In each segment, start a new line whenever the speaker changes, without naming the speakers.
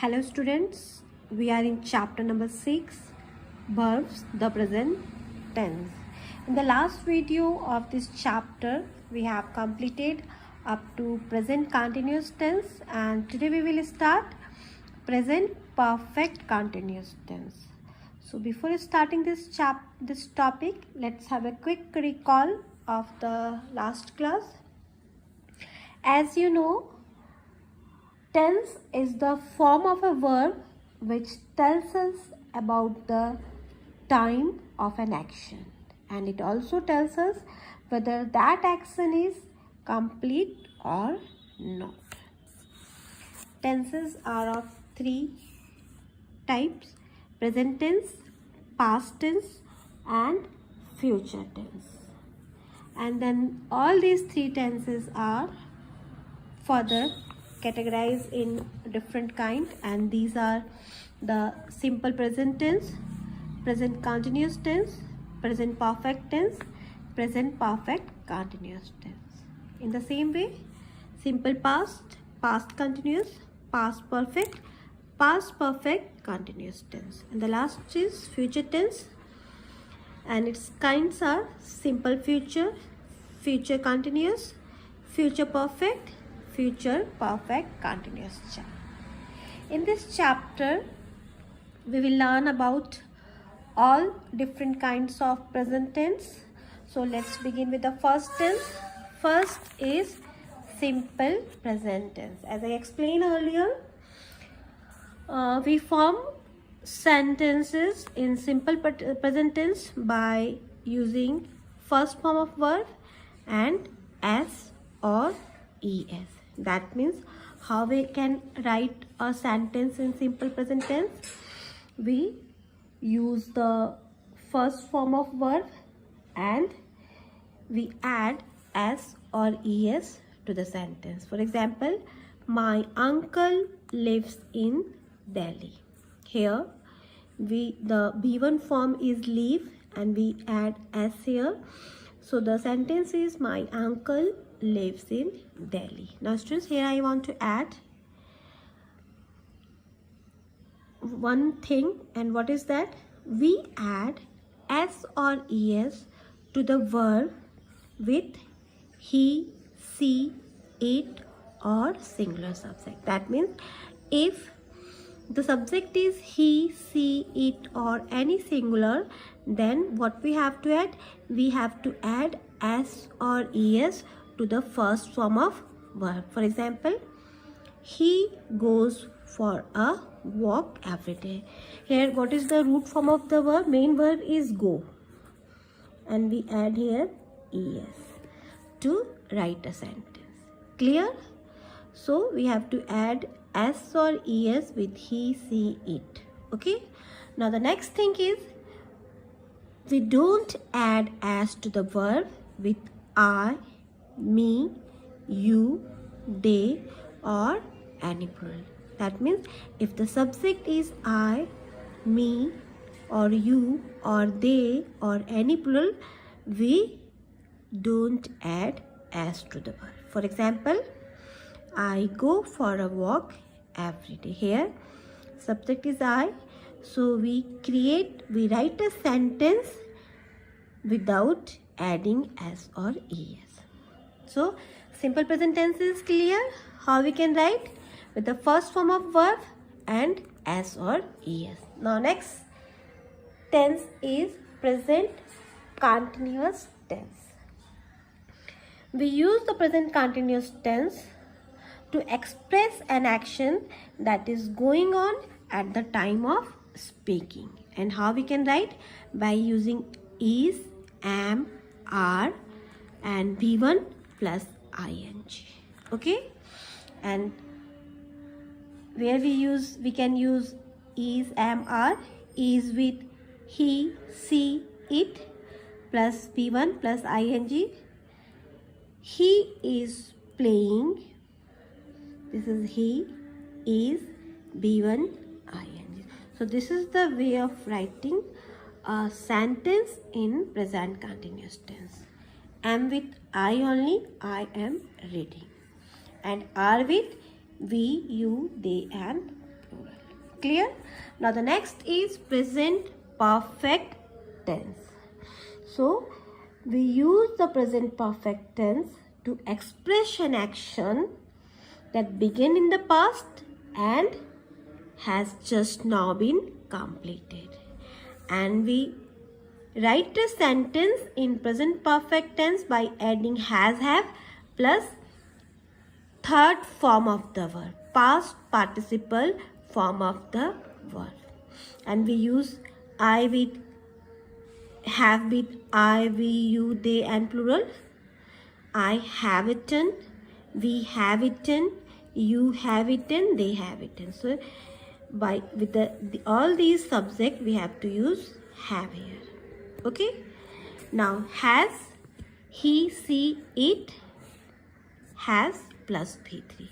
Hello students, we are in chapter number 6, verbs, the present tense. In the last video of this chapter, we have completed up to present continuous tense, and today we will start present perfect continuous tense. So before starting this topic, let's have a quick recall of the last class. As you know, tense is the form of a verb which tells us about the time of an action, and it also tells us whether that action is complete or not. Tenses are of three types: present tense, past tense and future tense. And then all these three tenses are further categorized in different kind, and these are the simple present tense, present continuous tense, present perfect tense, present perfect continuous tense. In the same way, simple past, past continuous, past perfect continuous tense, and the last is future tense, and its kinds are simple future, future continuous, future perfect continuous. In this chapter, we will learn about all different kinds of present tense. So let's begin with the first tense. First is simple present tense. As I explained earlier, we form sentences in simple present tense by using first form of verb and s or es. That means how we can write a sentence in simple present tense. We use the first form of verb and we add s or es to the sentence. For example, my uncle lives in Delhi. Here the B1 form is live and we add s here. So the sentence is my uncle lives in Delhi. Now students, here I want to add one thing, and what is that? We add s or es to the verb with he, she, it or singular subject. That means if the subject is he, she, it or any singular, then what we have to add? We have to add s or es to the first form of verb. For example, he goes for a walk every day. Here what is the root form of the verb? Main verb is go, and we add here es to write a sentence. Clear? So we have to add s or es with he, she, it. Okay. Now the next thing is, we don't add s to the verb with I, me, you, they or any plural. That means if the subject is I, me or you or they or any plural, we don't add s to the verb. For example, I go for a walk every day. Here subject is I, so we write a sentence without adding s or es. So simple present tense is clear. How we can write? With the first form of verb and s or es. Now next tense is present continuous tense. We use the present continuous tense to express an action that is going on at the time of speaking. And how we can write? By using is, am, are and V1 plus ing. Okay, and where we can use is, am, are. Is with he, she, it plus V1 plus ing. He is playing. This is he is B1 ing. So this is the way of writing a sentence in present continuous tense. Am with I only, I am reading, and are with we, you, they and plural. Clear? Now the next is present perfect tense. So we use the present perfect tense to express an action that began in the past and has just now been completed. And we write a sentence in present perfect tense by adding has, have plus third form of the verb, past participle form of the verb. And we use I with, have with I, we, you, they and plural. I have eaten, we have eaten, you have eaten, they have eaten. So with all these subject we have to use have here. Okay. Now has, he, she, it, has plus V3.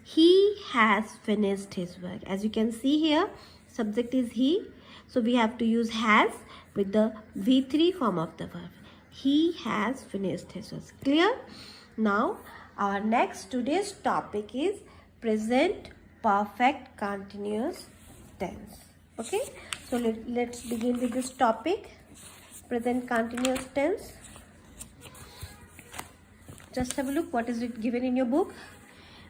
He has finished his work. As you can see here, subject is he. So we have to use has with the V3 form of the verb. He has finished his work. Clear? Now our next today's topic is present perfect continuous tense. Okay. So let's begin with this topic. Present continuous tense. Just have a look what is it given in your book.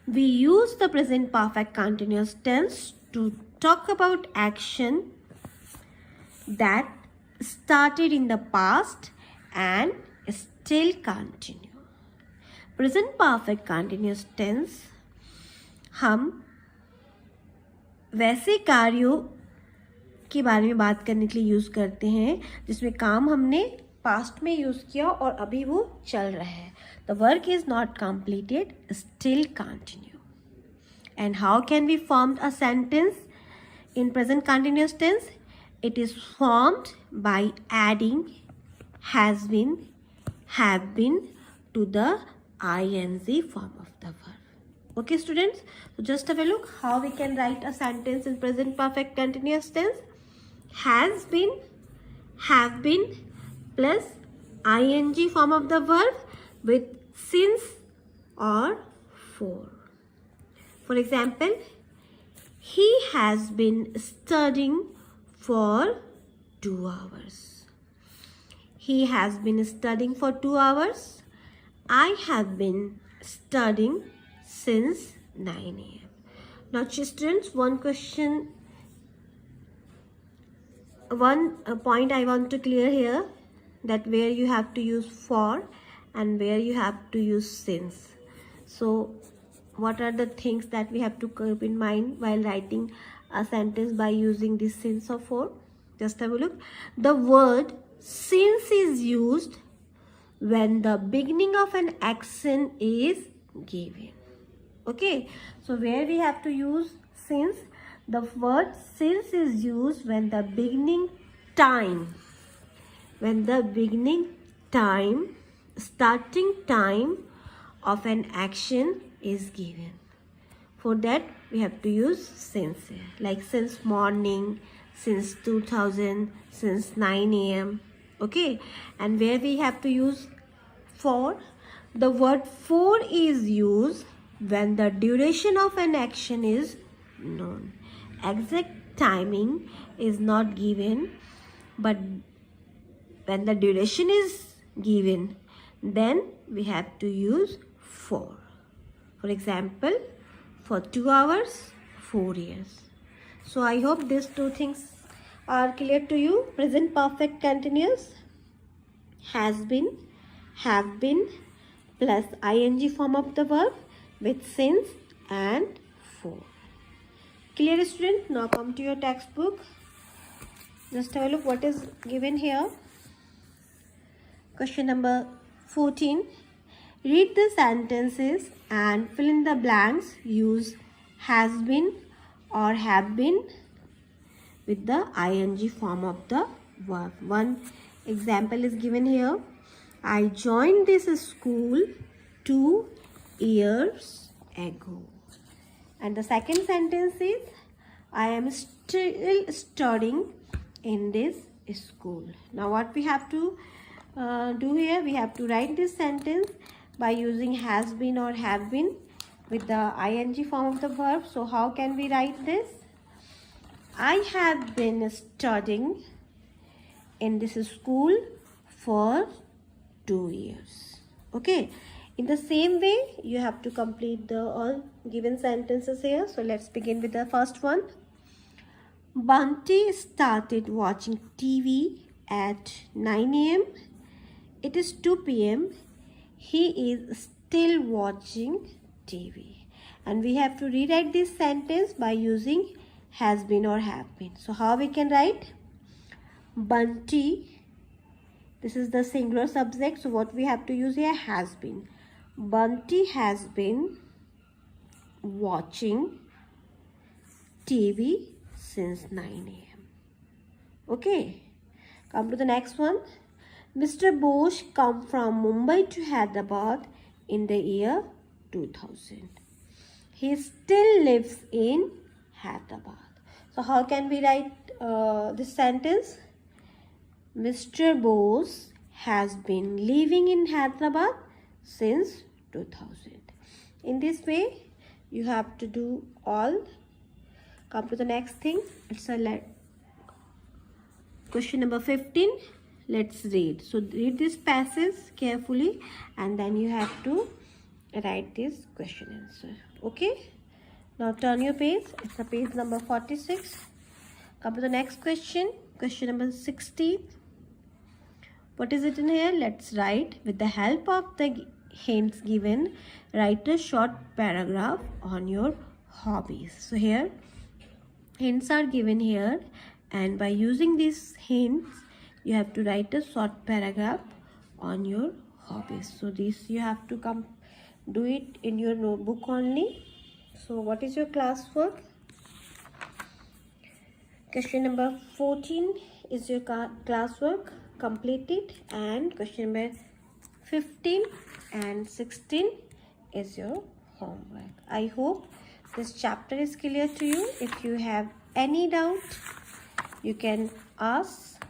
We use the present perfect continuous tense to talk about action that started in the past and still continue. Present perfect continuous tense हम वैसे कार्यों के बारे में बात करने के लिए यूज़ करते हैं जिसमें काम हमने पास्ट में यूज़ किया और अभी वो चल रहा है. The work is not completed, still continue. And how can we form a sentence in present continuous tense? It is formed by adding has been, have been to the ing form of the verb. Okay, students? So just have a look how we can write a sentence in present perfect continuous tense. Has been, have been plus ing form of the verb with since or for. For example, he has been studying for 2 hours. He has been studying for 2 hours. I have been studying since 9 a.m. Now students, one point I want to clear here, that where you have to use for and where you have to use since. So what are the things that we have to keep in mind while writing a sentence by using this since or for? Just have a look. The word since is used when the beginning of an action is given. Okay, so where we have to use since, the word since is used when the beginning time, starting time of an action is given. For that we have to use since, like since morning, since 2000, since 9 a.m. Okay, and where we have to use for, the word for is used when the duration of an action is known. Exact timing is not given, but when the duration is given, then we have to use for. For example, for 2 hours, 4 years. So I hope these two things are clear to you. Present perfect continuous, has been, have been plus ing form of the verb with since and for. Clear, student? Now come to your textbook. Just have a look what is given here. Question number 14. Read the sentences and fill in the blanks. Use has been or have been with the ing form of the verb. One example is given here. I joined this school 2 years ago. And the second sentence is, I am still studying in this school. Now what we have to do here, we have to write this sentence by using has been or have been with the ing form of the verb. So how can we write this? I have been studying in this school for 2 years. Okay. In the same way, you have to complete the all given sentences here. So let's begin with the first one. Bunty started watching TV at 9 a.m. It is 2 p.m. He is still watching TV. And we have to rewrite this sentence by using has been or have been. So how we can write? Bunty, this is the singular subject. So what we have to use here? Has been. Bunty has been watching TV since 9 a.m. Okay. Come to the next one. Mr. Bose come from Mumbai to Hyderabad in the year 2000. He still lives in Hyderabad. So how can we write this sentence? Mr. Bose has been living in Hyderabad since 2000. In this way, you have to do all. Come to the next thing. It's a question number 15. Let's read. So read this passage carefully and then you have to write this question answer. Okay. Now turn your page. It's a page number 46. Come to the next question. Question number 16. What is it in here? Let's write. With the help of the hints given, write a short paragraph on your hobbies. So here hints are given here, and by using these hints you have to write a short paragraph on your hobbies. So this you have to do it in your notebook only. So what is your classwork? Question number 14 is your classwork. Complete it. And question number 15 and 16 is your homework. I hope this chapter is clear to you. If you have any doubt, you can ask.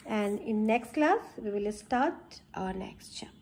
And in next class, we will start our next chapter.